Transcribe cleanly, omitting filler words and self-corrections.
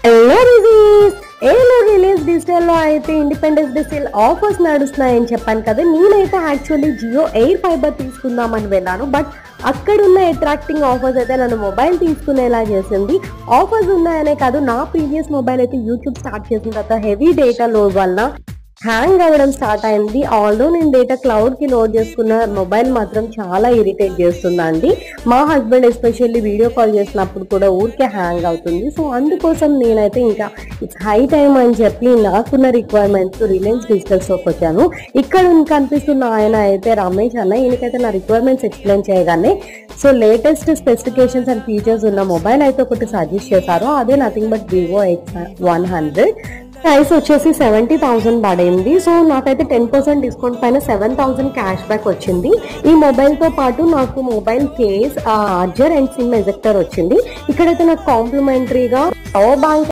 Hello రిజీస్ ఏలో Reliance డిజిటల్లో అయితే independence day sale offers నడుస్తున్నాయని చెప్పాను కదా. నేనైతే యాక్చువల్లీ జియో ఎయిర్ ఫైబర్ తీసుకుందామని వెళ్ళాను. బట్ అక్కడున్న అట్రాక్టింగ్ ఆఫర్స్ అయితే నన్ను మొబైల్ తీసుకునేలా చేసింది. ఆఫర్స్ ఉన్నాయనే కాదు, నా ప్రీవియస్ మొబైల్ అయితే యూట్యూబ్ స్టార్ట్ చేసిన తర్వాత హెవీ డేటా లోడ్ వల్ల హ్యాంగ్ అవ్వడం స్టార్ట్ అయింది. ఆల్దో నేను డేటా క్లౌడ్కి లోడ్ చేసుకున్న మొబైల్ మాత్రం చాలా ఇరిటేట్ చేస్తుందండి. మా హస్బెండ్ ఎస్పెషల్లీ వీడియో కాల్ చేసినప్పుడు కూడా ఊరికే హ్యాంగ్ అవుతుంది. సో అందుకోసం నేనైతే ఇంకా ఇట్స్ హై టైం అని చెప్పి నాకున్న రిక్వైర్మెంట్స్ రిలయన్స్ డిజిటల్ స్టోర్కి వచ్చాను. ఇక్కడ కనిపిస్తున్న ఆయన అయితే రమేష్ అన్న. ఈయనకైతే నా రిక్వైర్మెంట్స్ ఎక్స్ప్లెయిన్ చేయగానే so latest specifications and features ఉన్న మొబైల్ అయితే ఒకటి సజెస్ట్ చేశారు. అదే nothing but Vivo X100. Price వచ్చేసి 70,000 పడింది. సో నాకైతే 10% డిస్కౌంట్ పైన 7,000 క్యాష్ బ్యాక్ వచ్చింది. ఈ మొబైల్తో పాటు నాకు mobile case, charger and SIM ejector వచ్చింది. ఇక్కడైతే నాకు కాంప్లిమెంటరీగా పవర్ బ్యాంక్